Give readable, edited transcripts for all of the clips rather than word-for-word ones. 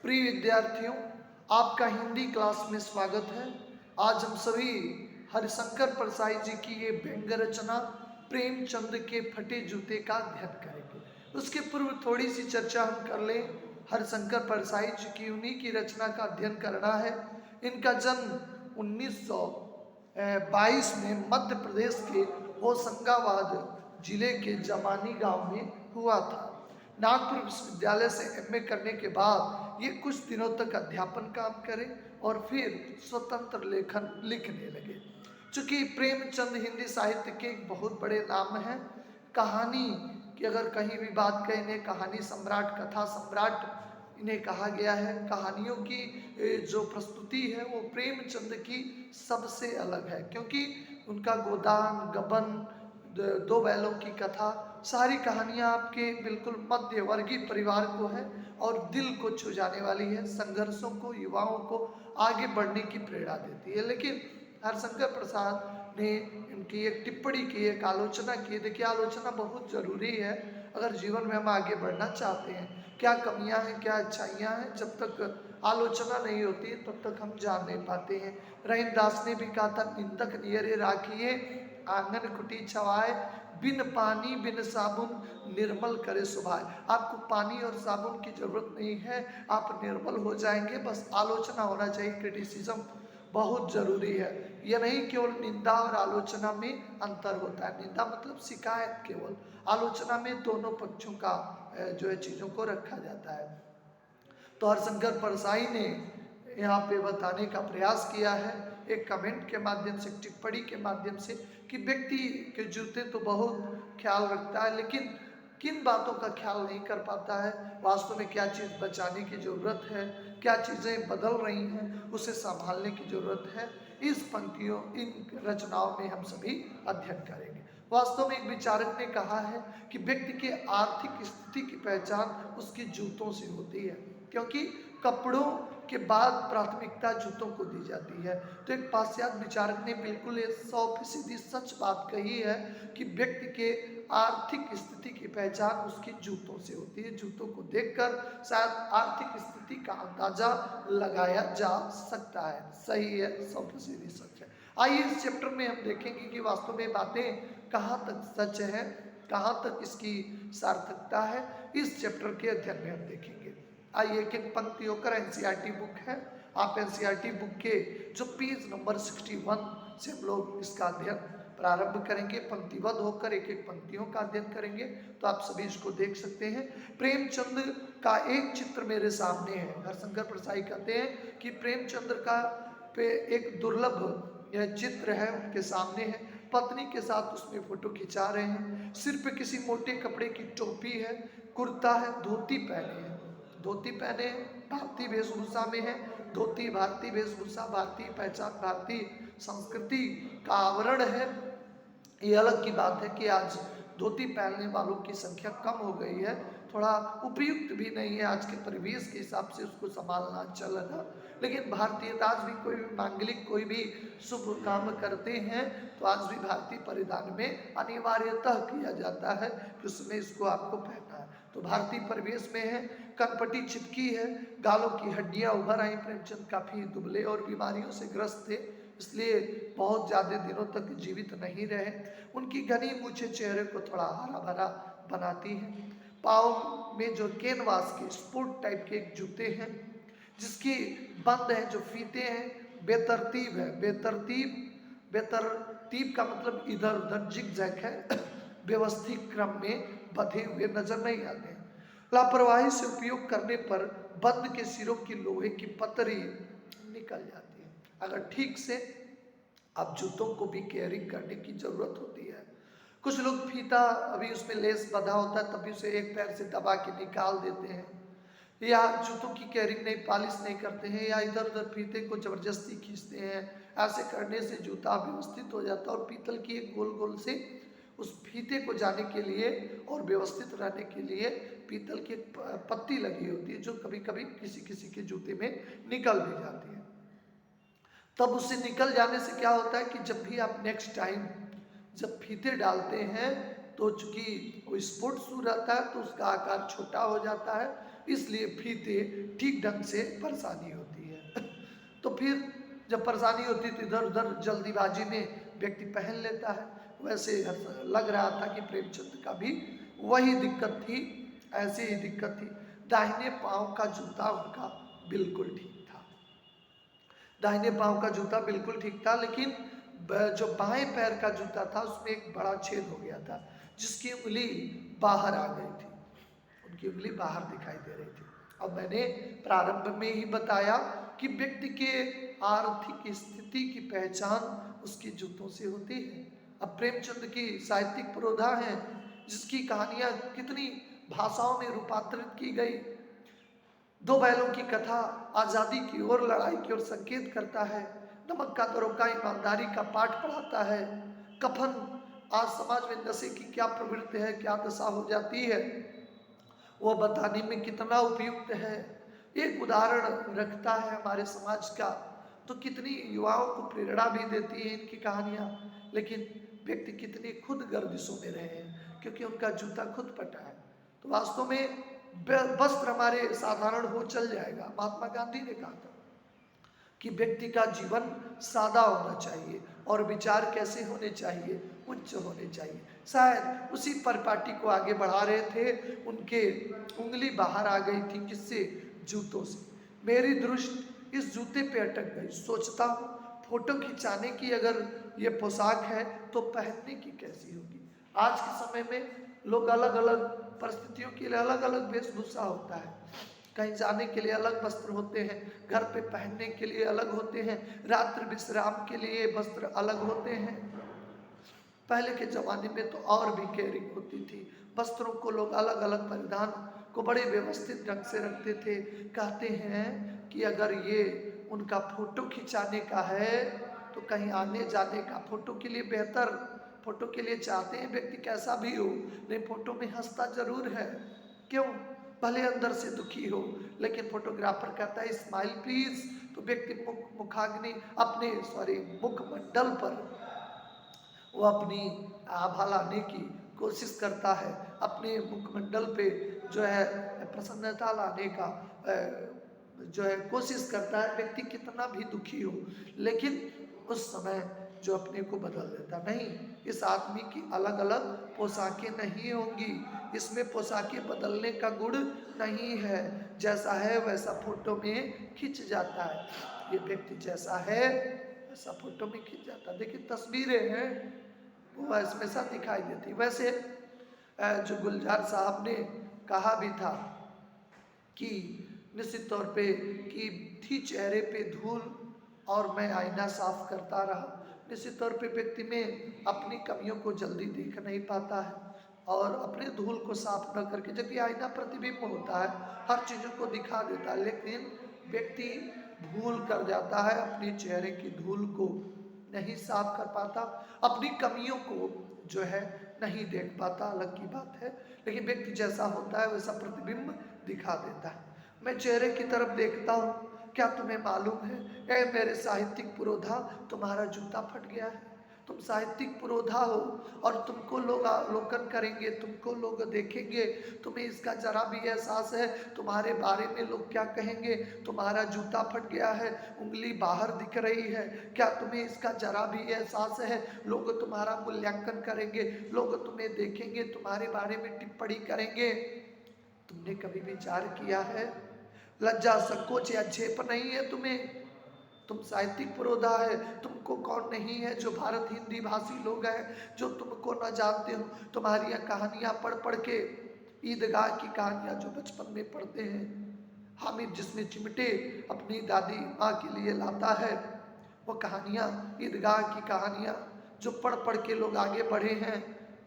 प्रिय विद्यार्थियों, आपका हिंदी क्लास में स्वागत है। आज हम सभी हरिशंकर परसाई जी की ये व्यंग्य रचना प्रेमचंद के फटे जूते का अध्ययन करेंगे। उसके पूर्व थोड़ी सी चर्चा हम कर लें। हरिशंकर परसाई जी की उन्हीं की रचना का अध्ययन करना है। इनका जन्म 1922 में मध्य प्रदेश के होशंगाबाद जिले के जमानी गांव में हुआ था। नागपुर विश्वविद्यालय से एमए करने के बाद ये कुछ दिनों तक अध्यापन काम करे और फिर स्वतंत्र लेखन लिखने लगे। चूंकि प्रेमचंद हिंदी साहित्य के एक बहुत बड़े नाम हैं, कहानी की अगर कहीं भी बात करें, इन्हें कहानी सम्राट, कथा सम्राट इन्हें कहा गया है। कहानियों की जो प्रस्तुति है वो प्रेमचंद की सबसे अलग है, क्योंकि उनका गोदान, गबन, दो बैलों की कथा, सारी कहानियां आपके बिल्कुल मध्यवर्गीय परिवार को है और दिल को छू जाने वाली है। संघर्षों को, युवाओं को आगे बढ़ने की प्रेरणा देती है। लेकिन हरिशंकर प्रसाद ने इनकी एक टिप्पणी की, एक आलोचना की। देखिए, आलोचना बहुत जरूरी है अगर जीवन में हम आगे बढ़ना चाहते हैं। क्या कमियां हैं, क्या अच्छाइयां हैं, जब तक आलोचना नहीं होती है तब तक हम जान नहीं पाते हैं। रहीमदास ने भी कहा था, निंदक नियरे राखिए आंगन कुटी छवाए, बिन पानी बिन साबुन निर्मल करे सुभाए। आपको पानी और साबुन की जरूरत नहीं है, आप निर्मल हो जाएंगे। बस आलोचना होना चाहिए, क्रिटिसिज्म बहुत जरूरी है। यह नहीं केवल निंदा और आलोचना में अंतर होता है। निंदा मतलब शिकायत केवल, आलोचना में दोनों पक्षों का जो है चीजों को रखा जाता है। तो हरिशंकर परसाई ने यहाँ पे बताने का प्रयास किया है एक कमेंट के माध्यम से, टिप्पणी के माध्यम से, कि व्यक्ति के जूते तो बहुत ख्याल रखता है, लेकिन किन बातों का ख्याल नहीं कर पाता है। वास्तव में क्या चीज़ बचाने की ज़रूरत है, क्या चीज़ें बदल रही हैं, उसे संभालने की ज़रूरत है। इस पंक्तियों, इन रचनाओं में हम सभी अध्ययन करेंगे। वास्तव में एक विचारक ने कहा है कि व्यक्ति के आर्थिक स्थिति की पहचान उसके जूतों से होती है, क्योंकि कपड़ों के बाद प्राथमिकता जूतों को दी जाती है। तो एक पाश्चात्य विचारक ने बिल्कुल 100% सच बात कही है कि व्यक्ति के आर्थिक स्थिति की पहचान उसके जूतों से होती है। जूतों को देखकर शायद आर्थिक स्थिति का अंदाजा लगाया जा सकता है। सही है, 100% सच है। आइए इस चैप्टर में हम देखेंगे कि वास्तव में बातें कहाँ तक सच है, कहाँ तक इसकी सार्थकता है। इस चैप्टर के अध्ययन में हम देखेंगे। आइए एक एक पंक्ति होकर, एनसीईआरटी बुक है, आप एनसीईआरटी बुक के जो पेज नंबर 61 से हम लोग इसका अध्ययन प्रारंभ करेंगे। पंक्तिबद्ध होकर एक एक पंक्तियों का अध्ययन करेंगे, तो आप सभी इसको देख सकते हैं। प्रेमचंद का एक चित्र मेरे सामने है। हरिशंकर परसाई कहते हैं कि प्रेमचंद का पे एक दुर्लभ चित्र है, उनके सामने है। पत्नी के साथ उसमें फोटो खिंचा रहे हैं। सिर पे किसी मोटे कपड़े की टोपी है, कुर्ता है, धोती पहने हैं। धोती पहने भारतीय वेशभूषा में है। धोती भारतीय वेशभूषा, भारतीय पहचान, भारतीय संस्कृति का आवरण है। ये अलग की बात है कि आज धोती पहनने वालों की संख्या कम हो गई है, थोड़ा उपयुक्त भी नहीं है आज के परिवेश के हिसाब से उसको संभालना, चलना। लेकिन भारतीयता, आज भी कोई भी मांगलिक, कोई भी शुभ काम करते हैं तो आज भी भारतीय परिधान में अनिवार्यतः किया जाता है कि उसमें इसको आपको पहनना है। तो भारतीय परिवेश में है, कनपटी चिपकी है, गालों की हड्डियां उभर आई। प्रेमचंद काफी दुबले और बीमारियों से ग्रस्त थे, इसलिए बहुत ज़्यादा दिनों तक जीवित नहीं रहे। उनकी घनी मूछें चेहरे को थोड़ा हरा भरा बनाती हैं। पाँव में जो कैनवास के स्पोर्ट टाइप के जूते हैं, जिसकी बंद है, जो फीते हैं बेतरतीब है। बेतरतीब का मतलब इधर उधर जिग-जैग है, व्यवस्थित क्रम में बंधे हुए नजर नहीं आते हैं। लापरवाही से उपयोग करने पर बंद के सिरों की लोहे की पतरी निकल जाती है। अगर ठीक से आप जूतों को भी केयरिंग करने की जरूरत होती है। कुछ लोग फीता, अभी उसमें लेस बंधा होता है, तभी उसे एक पैर से दबा के निकाल देते हैं, या जूतों की केयरिंग नहीं, पॉलिश नहीं करते हैं, या इधर उधर फीते को जबरदस्ती खींचते हैं। ऐसे करने से जूता व्यवस्थित हो जाता है और पीतल की एक गोल गोल से उस फीते को जाने के लिए और व्यवस्थित रहने के लिए पीतल की एक पत्ती लगी होती है, जो कभी कभी किसी किसी के जूते में निकल भी जाती है। तब उससे निकल जाने से क्या होता है कि जब भी आप नेक्स्ट टाइम जब फीते डालते हैं तो चूंकि वो स्पोर्ट शू रहता है तो उसका आकार छोटा हो जाता है, इसलिए फीते ठीक ढंग से परेशानी होती है। तो फिर जब परेशानी होती है तो इधर उधर जल्दीबाजी में व्यक्ति पहन लेता है। वैसे लग रहा था कि प्रेमचंद का भी वही दिक्कत थी, ऐसी ही दिक्कत थी। दाहिने पांव का जूता उनका बिल्कुल ठीक था, दाहिने पांव का जूता बिल्कुल ठीक था, लेकिन जो बाएं पैर का जूता था उसमें एक बड़ा छेद हो गया था, जिसकी उंगली बाहर आ गई थी, उनकी उंगली बाहर दिखाई दे रही थी। अब मैंने प्रारंभ में ही बताया कि व्यक्ति के आर्थिक स्थिति की पहचान उसके जूतों से होती है। अब प्रेमचंद की साहित्यिक पुरोधा है, जिसकी कहानियां कितनी भाषाओं में रूपांतरित की गई। दो बैलों की कथा आजादी की ओर, लड़ाई की ओर संकेत करता है। नमक का दरोगा ईमानदारी का पाठ पढ़ाता है। कफन आज समाज में नशे की क्या प्रवृत्ति है, क्या दशा हो जाती है, वो बताने में कितना उपयुक्त है। एक उदाहरण रखता है हमारे समाज का, तो कितनी युवाओं को प्रेरणा भी देती है इनकी कहानियां। लेकिन व्यक्ति कितने खुद गर्दिशों में रहे हैं, क्योंकि उनका जूता खुद फटा है। तो वास्तव में वस्त्र हमारे साधारण हो चल जाएगा। महात्मा गांधी ने कहा था कि व्यक्ति का जीवन सादा होना चाहिए और विचार कैसे होने चाहिए, उच्च होने चाहिए। शायद उसी परिपाटी को आगे बढ़ा रहे थे, उनके उंगली बाहर आ गई थी, किससे? जूतों से। मेरी दृष्टि इस जूते पे अटक गई। सोचता हूँ फोटो खिंचाने की अगर ये पोशाक है तो पहनने की कैसी होगी। आज के समय में लोग अलग अलग परिस्थितियों के लिए अलग अलग वेशभूषा होता है। कहीं जाने के लिए अलग वस्त्र होते हैं, घर पे पहनने के लिए अलग होते हैं, रात्रि विश्राम के लिए वस्त्र अलग होते हैं। पहले के जमाने में तो और भी केयरिंग होती थी, वस्त्रों को लोग अलग अलग परिधान को बड़े व्यवस्थित ढंग से रखते थे। कहते हैं कि अगर ये उनका फोटो खिंचाने का है तो कहीं आने जाने का, फोटो के लिए बेहतर, फोटो के लिए चाहते हैं व्यक्ति कैसा भी हो, नहीं फोटो में हंसता जरूर है, क्यों? भले अंदर से दुखी हो, लेकिन फोटोग्राफर कहता है स्माइल प्लीज, तो व्यक्ति मुखाग्नि अपने मुखमंडल पर वो अपनी आभा लाने की कोशिश करता है, अपने मुखमंडल पे जो है प्रसन्नता लाने का जो है कोशिश करता है। व्यक्ति कितना भी दुखी हो, लेकिन उस समय जो अपने को बदल देता नहीं। इस आदमी की अलग अलग पोशाकें नहीं होंगी, इसमें पोशाकें बदलने का गुण नहीं है, जैसा है वैसा फोटो में खिंच जाता है। ये व्यक्ति जैसा है वैसा फोटो में खिंच जाता है। देखिए तस्वीरें हैं वो हमेशा दिखाई देती। वैसे जो गुलजार साहब ने कहा भी था कि निश्चित तौर पे कि थी चेहरे पे धूल और मैं आईना साफ करता रहा। निश्चित तौर पे व्यक्ति में अपनी कमियों को जल्दी देख नहीं पाता है और अपने धूल को साफ न करके, जबकि आईना प्रतिबिंब होता है, हर चीज़ों को दिखा देता है, लेकिन व्यक्ति भूल कर जाता है, अपने चेहरे की धूल को नहीं साफ कर पाता, अपनी कमियों को जो है नहीं देख पाता, अलग की बात है। लेकिन व्यक्ति जैसा होता है वैसा प्रतिबिंब दिखा देता है। मैं चेहरे की तरफ देखता हूँ, क्या तुम्हें मालूम है ए मेरे साहित्यिक पुरोधा, तुम्हारा जूता फट गया है। तुम साहित्यिक पुरोधा हो और तुमको लोग अवलोकन करेंगे, तुमको लोग देखेंगे, तुम्हें इसका जरा भी एहसास है तुम्हारे बारे में लोग क्या कहेंगे। तुम्हारा जूता फट गया है, उंगली बाहर दिख रही है, क्या तुम्हें इसका जरा भी एहसास है? लोग तुम्हारा मूल्यांकन करेंगे, लोग तुम्हें देखेंगे, तुम्हारे बारे में टिप्पणी करेंगे। तुमने कभी विचार किया है? लज्जा संकोच या झेप नहीं है तुम्हें? तुम साहित्यिक पुरोधा है, तुमको कौन नहीं है जो भारत हिंदी भाषी लोग हैं जो तुमको न जानते हो। तुम्हारी कहानियां पढ़ पढ़ के, ईदगाह की कहानियां जो बचपन में पढ़ते हैं, हामिद जिसमें चिमटे अपनी दादी माँ के लिए लाता है, वो कहानियां, ईदगाह की कहानियां जो पढ़ पढ़ के लोग आगे बढ़े हैं,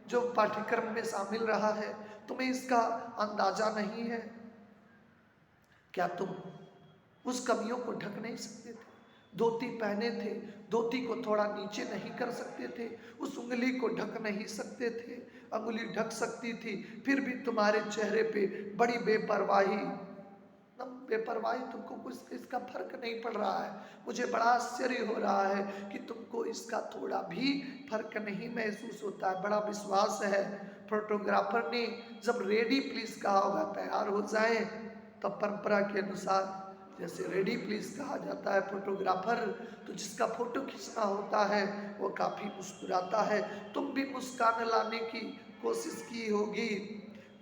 जो पाठ्यक्रम में शामिल रहा है, तुम्हें इसका अंदाजा नहीं है? क्या तुम उस कमियों को ढक नहीं सकते थे? धोती पहने थे, धोती को थोड़ा नीचे नहीं कर सकते थे, उस उंगली को ढक नहीं सकते थे, अंगुली ढक सकती थी, फिर भी तुम्हारे चेहरे पे बड़ी बेपरवाही एकदम बेपरवाही, तुमको कुछ इसका फर्क नहीं पड़ रहा है। मुझे बड़ा आश्चर्य हो रहा है कि तुमको इसका थोड़ा भी फर्क नहीं महसूस होता है। बड़ा विश्वास है। फोटोग्राफर ने जब रेडी प्लीज कहा होगा, तैयार हो जाए, तब परंपरा के अनुसार जैसे रेडी प्लीज कहा जाता है फोटोग्राफर, तो जिसका फोटो खींचना होता है वो काफी मुस्कुराता है। तुम भी मुस्कान लाने की कोशिश की होगी।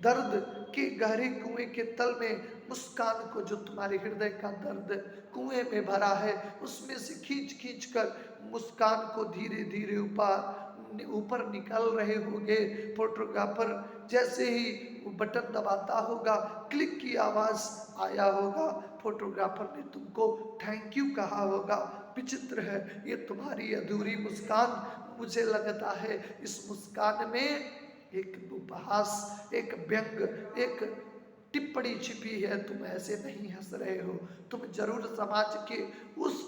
दर्द के गहरे कुएं के तल में मुस्कान को, जो तुम्हारे हृदय का दर्द कुएं में भरा है, उसमें से खींच खींच कर मुस्कान को धीरे धीरे ऊपर निकल रहे होगे। फोटोग्राफर जैसे ही वो बटन दबाता होगा, क्लिक की आवाज आया होगा, फोटोग्राफर ने तुमको थैंक यू कहा होगा। विचित्र है ये तुम्हारी अधूरी मुस्कान। मुझे लगता है इस मुस्कान में एक उपहास, एक व्यंग, एक टिप्पणी छिपी है। तुम ऐसे नहीं हंस रहे हो, तुम जरूर समाज के उस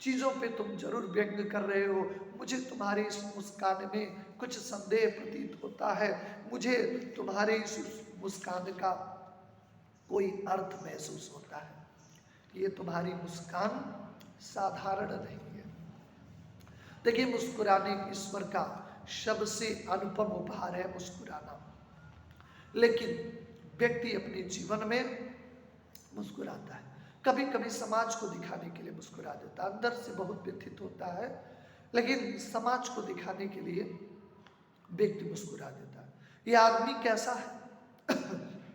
चीजों पे तुम जरूर व्यंग कर रहे हो। मुझे तुम्हारी इस मुस्कान में कुछ संदेह प्रतीत होता है। मुझे तुम्हारे इस मुस्कान का कोई अर्थ महसूस होता है। ये तुम्हारी मुस्कान साधारण नहीं है। देखिए, मुस्कुराने ईश्वर का सबसे अनुपम उपहार है मुस्कुराना। लेकिन व्यक्ति अपने जीवन में मुस्कुराता है, कभी कभी समाज को दिखाने के लिए मुस्कुरा देता है, अंदर से बहुत व्यथित होता है, लेकिन समाज को दिखाने के लिए व्यक्ति मुस्कुरा देता है। ये आदमी कैसा है?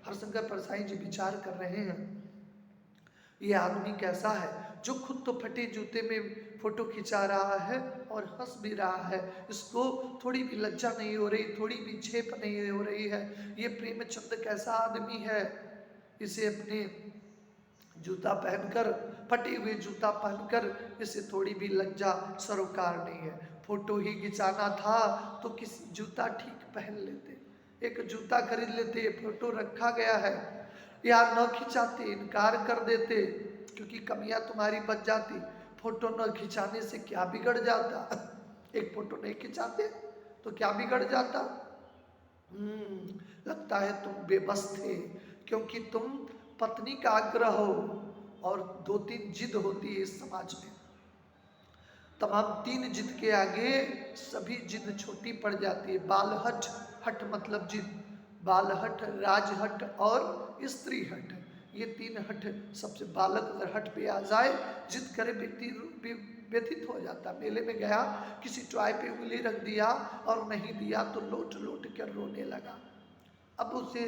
हरशंकर परसाई जी विचार कर रहे हैं, ये आदमी कैसा है जो खुद तो फटे जूते में फोटो खिंचा रहा है और हंस भी रहा है। इसको थोड़ी भी लज्जा नहीं हो रही, थोड़ी भी झेप नहीं हो रही है। ये प्रेमचंद कैसा आदमी है, इसे अपने जूता पहनकर, फटे हुए जूता पहनकर इसे थोड़ी भी लज्जा सरोकार नहीं है। फोटो ही खिंचाना था तो किसी जूता ठीक पहन लेते, एक जूता खरीद लेते। फोटो रखा गया है, या न खिंचाते, इनकार कर देते, क्योंकि कमियां तुम्हारी बच जाती। फोटो न खिंचाने से क्या बिगड़ जाता? एक फोटो नहीं खिंचाते तो क्या बिगड़ जाता? लगता है तुम बेबस थे, क्योंकि तुम पत्नी का आग्रह हो, और 2-3 जिद होती है इस समाज में। तमाम 3 जिद के आगे सभी जिद छोटी पड़ जाती है। बालहट, हट मतलब जिद, बालहट, राजहट और स्त्री हट, ये 3 हट सबसे। बालक अगर हट पे आ जाए, जिद करे, व्यक्ति व्यथित हो जाता। मेले में गया, किसी टॉय पे उंगली रख दिया और नहीं दिया तो लोट लोट कर रोने लगा। अब उसे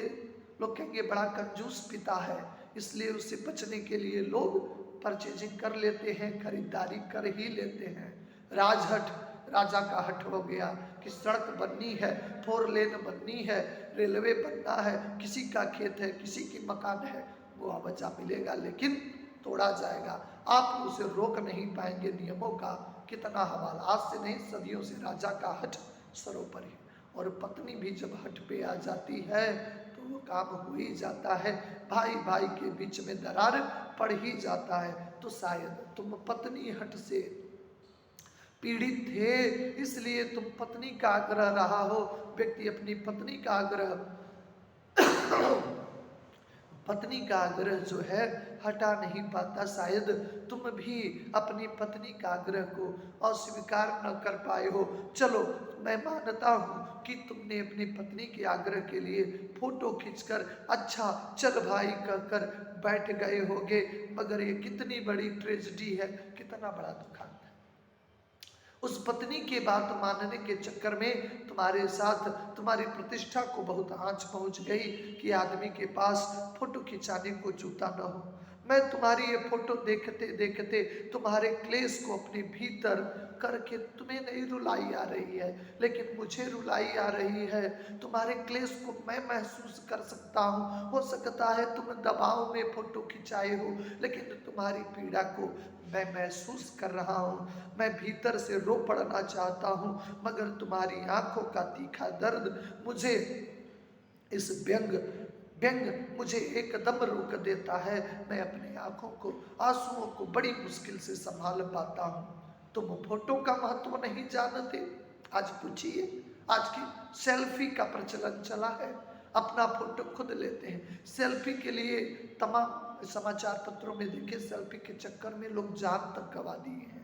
लोग कहेंगे बड़ा कंजूस पिता है, इसलिए उससे बचने के लिए लोग परचेजिंग कर लेते हैं, खरीदारी कर ही लेते हैं। राजहट, राजा का हट हो गया कि सड़क बननी है, 4 लेन बननी है, रेलवे बनना है, किसी का खेत है, किसी की मकान है, वो बचा मिलेगा लेकिन तोड़ा जाएगा। आप उसे रोक नहीं पाएंगे नियमों का कितना हवाल। आज से नहीं, सदियों से राजा का हट सरोपरि। और पत्नी भी जब हट पे आ जाती है तो वो काम हो ही जाता है, भाई भाई के बीच में दरार पड़ ही जाता है। तो शायद तुम पत्नी हट से पीड़ित थे, इसलिए तुम पत्नी का आग्रह रहा हो। व्यक्ति अपनी पत्नी का आग्रह पत्नी का आग्रह जो है हटा नहीं पाता। शायद तुम भी अपनी पत्नी का आग्रह को अस्वीकार न कर पाए हो। चलो, मैं मानता हूँ कि तुमने अपनी पत्नी के आग्रह के लिए फोटो खींचकर अच्छा चल भाई कहकर बैठ गए होगे, मगर ये कितनी बड़ी ट्रेजेडी है, कितना बड़ा दुखांत है। उस पत्नी के बात मानने के चक्कर में तुम्हारे साथ तुम्हारी प्रतिष्ठा को बहुत आंच पहुंच गई कि आदमी के पास फोटो खिंचाने को जूता न हो। मैं तुम्हारी ये फोटो देखते देखते तुम्हारे क्लेश को अपने भीतर करके, तुम्हें नहीं रुलाई आ रही है लेकिन मुझे रुलाई आ रही है। तुम्हारे क्लेश को मैं महसूस कर सकता हूँ। हो सकता है तुम दबाव में फोटो खिंचाए हो, लेकिन तुम्हारी पीड़ा को मैं महसूस कर रहा हूँ। मैं भीतर से रो पड़ना चाहता हूँ, मगर तुम्हारी आंखों का तीखा दर्द मुझे इस व्यंग मुझे एकदम रोक देता है। मैं अपनी आंखों को, आंसुओं को बड़ी मुश्किल से संभाल पाता हूँ। तुम फोटो का महत्व नहीं जानते। आज पूछिए, आज की सेल्फी का प्रचलन चला है, अपना फोटो खुद लेते हैं। सेल्फी के लिए तमाम समाचार पत्रों में देखे, सेल्फी के चक्कर में लोग जान तक गंवा दिए हैं।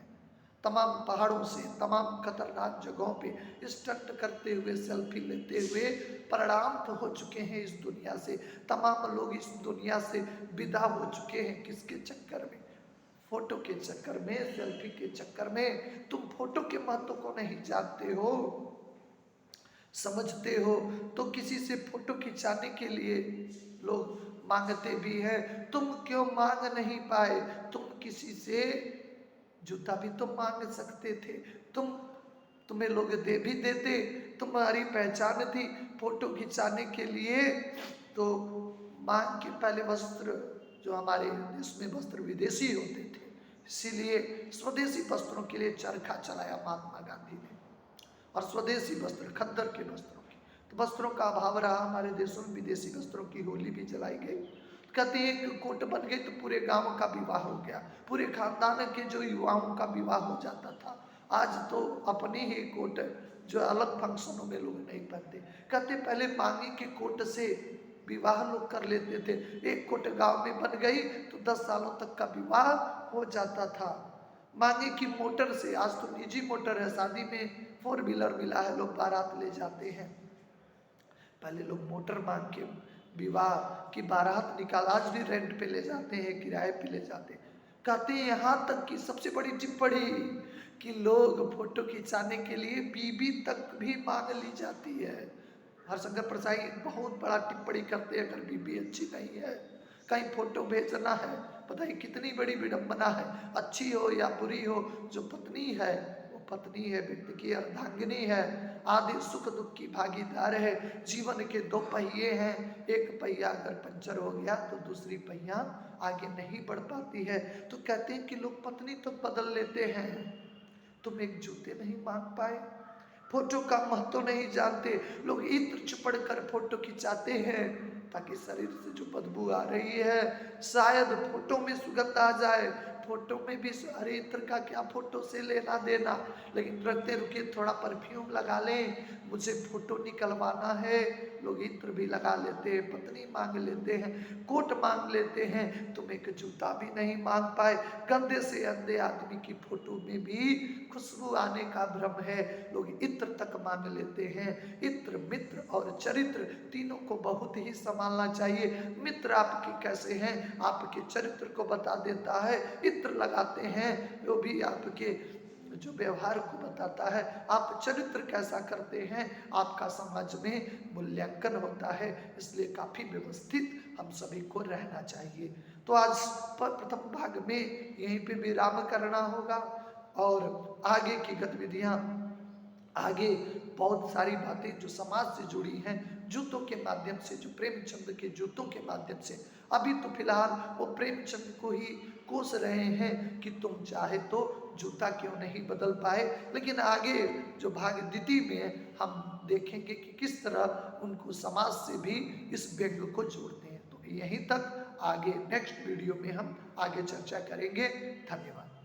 तमाम पहाड़ों से, तमाम खतरनाक जगहों पे स्टंट करते हुए, सेल्फी लेते हुए परिणाम तो हो चुके हैं इस दुनिया से। तमाम लोग इस दुनिया से विदा हो चुके हैं। किसके चक्कर में? फोटो के चक्कर में, सेल्फी के चक्कर में। तुम फोटो के महत्व को नहीं जानते हो, समझते हो तो किसी से फोटो खिंचाने के लिए लोग मांगते भी हैं। तुम क्यों मांग नहीं पाए? तुम किसी से जूता भी तो मांग सकते थे। तुम्हें लोग दे भी देते, तुम्हारी पहचान थी फोटो खिंचाने के लिए। तो मांग के पहले वस्त्र, जो हमारे देश में वस्त्र विदेशी होते थे, इसीलिए स्वदेशी वस्त्रों के लिए चरखा चलाया महात्मा गांधी ने। और स्वदेशी वस्त्र, खद्दर के वस्त्रों की, तो वस्त्रों का अभाव रहा हमारे देशों में। विदेशी वस्त्रों की होली भी जलाई गई। कहते एक कोट बन गई तो पूरे गांव का विवाह हो गया, पूरे खानदान के जो युवाओं का विवाह हो जाता था। आज तो अपने ही कोट जो अलग फंक्शनों में लोग नहीं पहनते। कहते पहले मांगी के कोट से विवाह लोग कर लेते थे। एक कोट गांव में बन गई तो 10 सालों तक का विवाह हो जाता था। मांगे की मोटर से, आज तो निजी मोटर है, शादी में 4 व्हीलर मिला है, लोग बारात ले जाते हैं। पहले लोग मोटर मांग के विवाह की बारात निकाल, आज भी रेंट पे ले जाते हैं, किराए पे ले जाते हैं। कहते हैं यहाँ तक कि सबसे बड़ी टिप्पणी कि लोग फोटो खिंचाने के लिए बीबी तक भी मांग ली जाती है। हरशंकर प्रसाई बहुत बड़ा टिप्पणी करते हैं, अगर बीबी अच्छी नहीं है, कहीं फोटो भेजना है, पता ही कितनी बड़ी विडंबना है। अच्छी हो या बुरी हो, जो पत्नी है वो पत्नी है, व्यक्ति की अर्धांगिनी है, आदि सुख दुख की भागीदार है। जीवन के 2 पहिए हैं, एक पहिया अगर पंचर हो गया तो दूसरी पहिया आगे नहीं बढ़ पाती है। तो कहते हैं कि लोग पत्नी तो बदल लेते हैं, तुम एक जूते नहीं मांग पाए। फोटो का महत्व नहीं जानते लोग, इत्र चिपड़ कर फोटो खिंचाते हैं ताकि शरीर से जो बदबू आ रही है शायद फोटो में सुगंध आ जाए। फोटो में भी अरे इत्र का क्या फोटो से लेना देना, लेकिन रखते रुके थोड़ा परफ्यूम लगा लें, मुझे फोटो निकलवाना है, लोग इत्र भी लगा लेते हैं, पत्नी मांग लेते हैं, कोट मांग लेते हैं। तुम एक जूता भी नहीं मांग पाए। गंदे से अंधे आदमी की फोटो में भी खुशबू आने का भ्रम है, लोग इत्र तक मांग लेते हैं। इत्र, मित्र और चरित्र तीनों को बहुत ही संभालना चाहिए। मित्र आपके कैसे हैं, आपके चरित्र को बता देता है। इत्र लगाते हैं, वो भी आपके जो व्यवहार को बताता है। आप चरित्र कैसा करते हैं, आपका समाज में मूल्यांकन होता है। इसलिए काफी व्यवस्थित हम सभी को रहना चाहिए। तो आज प्रथम भाग में यहीं पे विराम करना होगा और आगे की गतिविधियां, आगे बहुत सारी बातें जो समाज से जुड़ी हैं, जूतों के माध्यम से, जो प्रेमचंद के जूतों के माध्यम से। अभी तो फिलहाल वो प्रेमचंद को ही कोस रहे हैं कि तुम चाहे तो जूता क्यों नहीं बदल पाए, लेकिन आगे जो भाग द्वितीय में हम देखेंगे कि किस तरह उनको समाज से भी इस व्यंग को जोड़ते हैं। तो यहीं तक, आगे नेक्स्ट वीडियो में हम आगे चर्चा करेंगे। धन्यवाद।